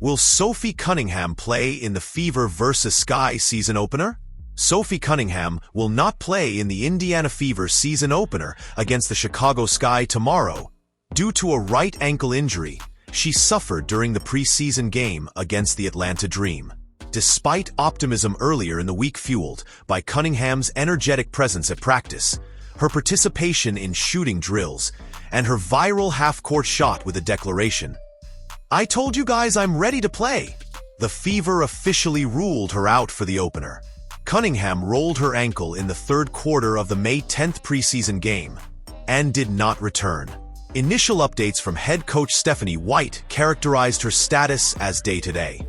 Will Sophie Cunningham play in the Fever vs. Sky season opener? Sophie Cunningham will not play in the Indiana Fever season opener against the Chicago Sky tomorrow due to a right ankle injury she suffered during the preseason game against the Atlanta Dream. Despite optimism earlier in the week fueled by Cunningham's energetic presence at practice, her participation in shooting drills, and her viral half-court shot with a declaration, "I told you guys I'm ready to play," the Fever officially ruled her out for the opener. Cunningham rolled her ankle in the third quarter of the May 10th preseason game and did not return. Initial updates from head coach Stephanie White characterized her status as day-to-day,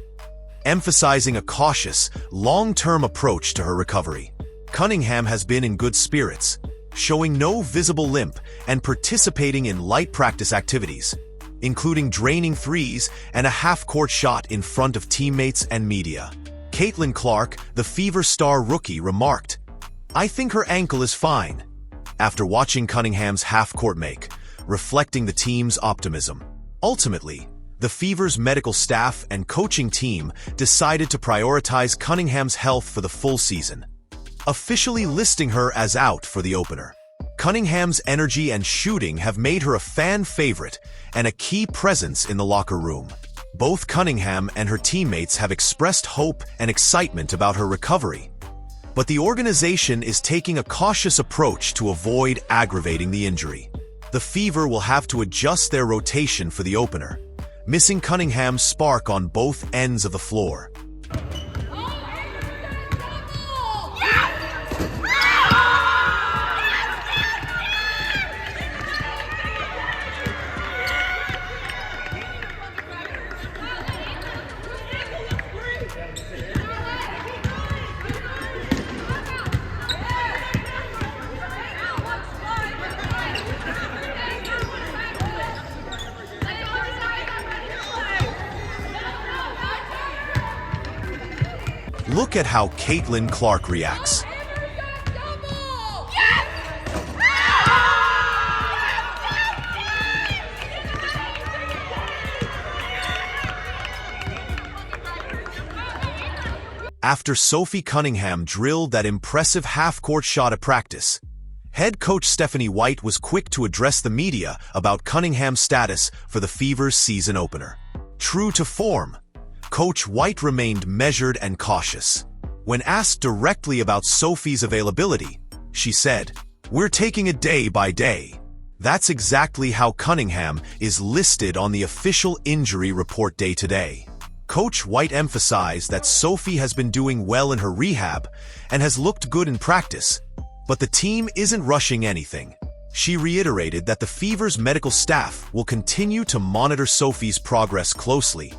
emphasizing a cautious, long-term approach to her recovery. Cunningham has been in good spirits, showing no visible limp and participating in light practice activities, including draining threes and a half-court shot in front of teammates and media. Caitlin Clark, the Fever star rookie, remarked, "I think her ankle is fine," after watching Cunningham's half-court make, reflecting the team's optimism. Ultimately, the Fever's medical staff and coaching team decided to prioritize Cunningham's health for the full season, officially listing her as out for the opener. Cunningham's energy and shooting have made her a fan favorite and a key presence in the locker room. Both Cunningham and her teammates have expressed hope and excitement about her recovery, but the organization is taking a cautious approach to avoid aggravating the injury. The Fever will have to adjust their rotation for the opener, missing Cunningham's spark on both ends of the floor. Look at how Caitlin Clark reacts. After Sophie Cunningham drilled that impressive half-court shot at practice, head coach Stephanie White was quick to address the media about Cunningham's status for the Fever's season opener. True to form, Coach White remained measured and cautious. When asked directly about Sophie's availability, she said, "We're taking it day by day." That's exactly how Cunningham is listed on the official injury report day-to-day. Coach White emphasized that Sophie has been doing well in her rehab and has looked good in practice, but the team isn't rushing anything. She reiterated that the Fever's medical staff will continue to monitor Sophie's progress closely,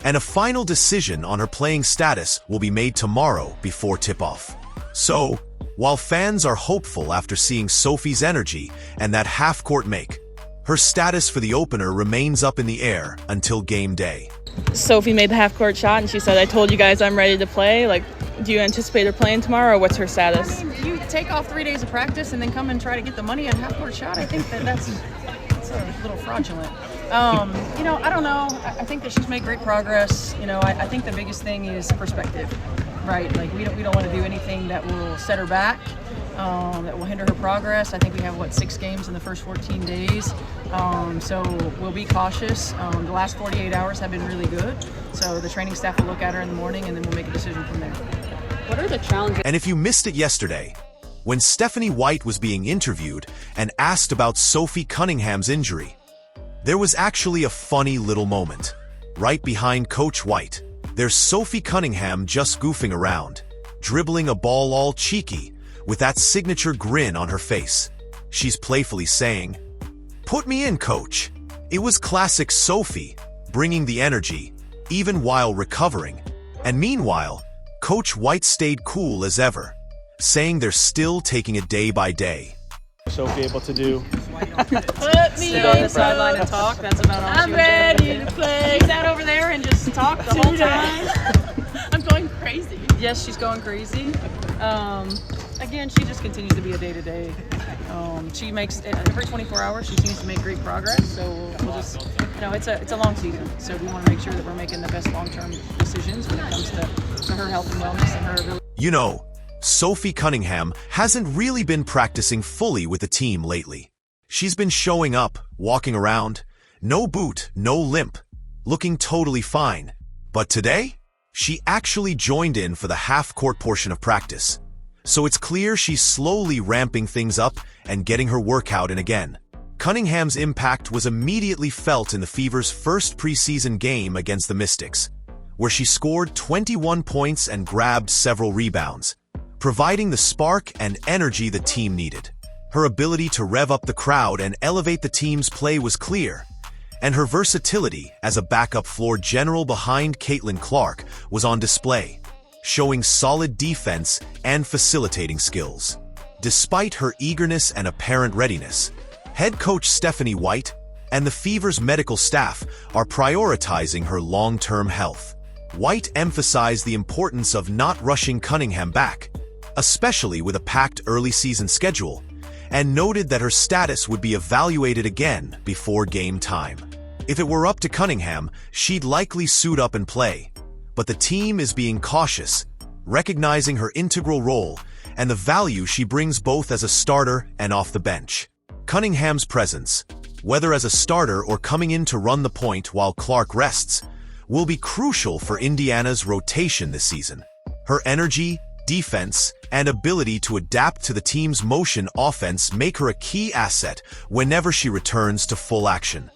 and a final decision on her playing status will be made tomorrow before tip-off. So, while fans are hopeful after seeing Sophie's energy and that half-court make, her status for the opener remains up in the air until game day. Sophie made the half-court shot and she said, "I told you guys I'm ready to play." Like, do you anticipate her playing tomorrow, or what's her status? You take off 3 days of practice and then come and try to get the money on half-court shot. I think that's a little fraudulent. I don't know. I think that she's made great progress. I think the biggest thing is perspective, right? Like we don't want to do anything that will set her back, that will hinder her progress. I think we have 6 games in the first 14 days, so we'll be cautious. The last 48 hours have been really good, so the training staff will look at her in the morning and then we'll make a decision from there. What are the challenges? And if you missed it yesterday, when Stephanie White was being interviewed and asked about Sophie Cunningham's injury, there was actually a funny little moment. Right behind Coach White, there's Sophie Cunningham just goofing around, dribbling a ball all cheeky, with that signature grin on her face. She's playfully saying, "Put me in, coach." It was classic Sophie, bringing the energy, even while recovering. And meanwhile, Coach White stayed cool as ever, saying they're still taking it day by day. Sophie able to do? Put me sit on the sideline and talk. That's about all. I'm ready to play. Sat over there and just talk the whole time. I'm going crazy. Yes, she's going crazy. Again, she just continues to be a day-to-day. She makes every 24 hours. She seems to make great progress. So we'll just it's a long season, so we want to make sure that we're making the best long-term decisions when it comes to her health and wellness and her ability. You know, Sophie Cunningham hasn't really been practicing fully with the team lately. She's been showing up, walking around, no boot, no limp, looking totally fine. But today, she actually joined in for the half-court portion of practice. So it's clear she's slowly ramping things up and getting her workout in again. Cunningham's impact was immediately felt in the Fever's first preseason game against the Mystics, where she scored 21 points and grabbed several rebounds, providing the spark and energy the team needed. Her ability to rev up the crowd and elevate the team's play was clear, and her versatility as a backup floor general behind Caitlin Clark was on display, showing solid defense and facilitating skills. Despite her eagerness and apparent readiness, head coach Stephanie White and the Fever's medical staff are prioritizing her long-term health. White emphasized the importance of not rushing Cunningham back, especially with a packed early season schedule, and noted that her status would be evaluated again before game time. If it were up to Cunningham, she'd likely suit up and play, but the team is being cautious, recognizing her integral role and the value she brings both as a starter and off the bench. Cunningham's presence, whether as a starter or coming in to run the point while Clark rests, will be crucial for Indiana's rotation this season. Her energy, defense, and ability to adapt to the team's motion offense make her a key asset whenever she returns to full action.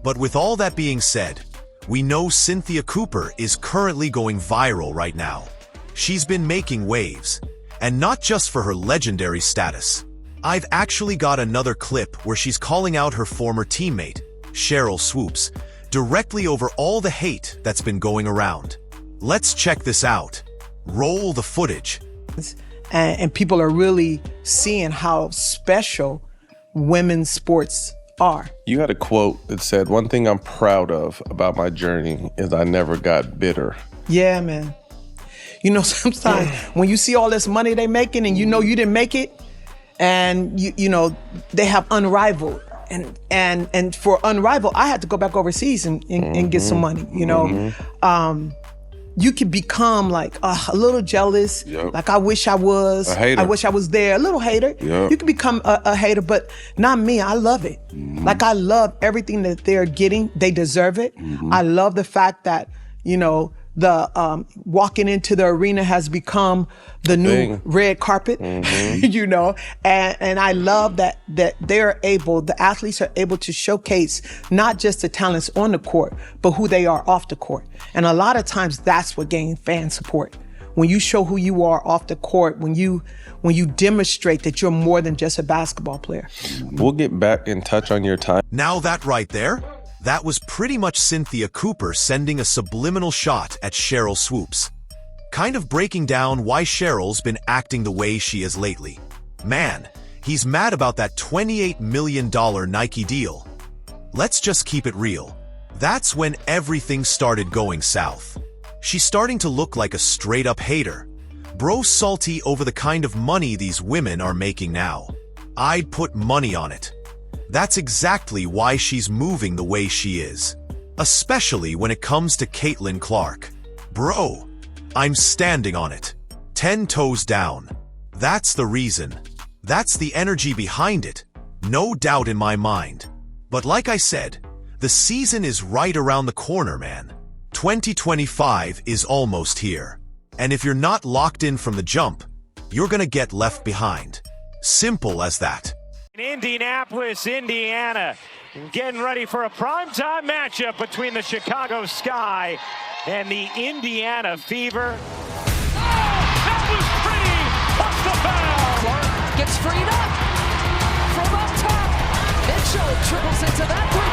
But with all that being said, we know Cynthia Cooper is currently going viral right now. She's been making waves, and not just for her legendary status. I've actually got another clip where she's calling out her former teammate, Cheryl Swoops, directly over all the hate that's been going around. Let's check this out. Roll the footage. And people are really seeing how special women's sports are. You had a quote that said, "One thing I'm proud of about my journey is I never got bitter." Yeah, man. You know, sometimes when you see all this money they making and you know you didn't make it, and you know they have Unrivaled, and for Unrivaled I had to go back overseas and get some money. You know, you can become like a little jealous, like I wish I was, a hater. I wish I was there, a little hater. You can become a hater, but not me. I love it. Like I love everything that they're getting. They deserve it. I love the fact that, you know, the walking into the arena has become the new red carpet, you know, and I love that they're able, the athletes are able to showcase not just the talents on the court, but who they are off the court. And a lot of times that's what gains fan support. When you show who you are off the court, when you demonstrate that you're more than just a basketball player. We'll get back in touch on your time. Now that right there, that was pretty much Cynthia Cooper sending a subliminal shot at Cheryl Swoops, kind of breaking down why Cheryl's been acting the way she is lately. Man, he's mad about that $28 million Nike deal. Let's just keep it real. That's when everything started going south. She's starting to look like a straight-up hater. Bro salty over the kind of money these women are making now. I'd put money on it. That's exactly why she's moving the way she is. Especially when it comes to Caitlin Clark. Bro, I'm standing on it. 10 toes down. That's the reason. That's the energy behind it. No doubt in my mind. But like I said, the season is right around the corner, man. 2025 is almost here. And if you're not locked in from the jump, you're gonna get left behind. Simple as that. In Indianapolis, Indiana, getting ready for a primetime matchup between the Chicago Sky and the Indiana Fever. Oh, that was pretty! What's the foul? Clark gets freed up from up top. Mitchell triples into that.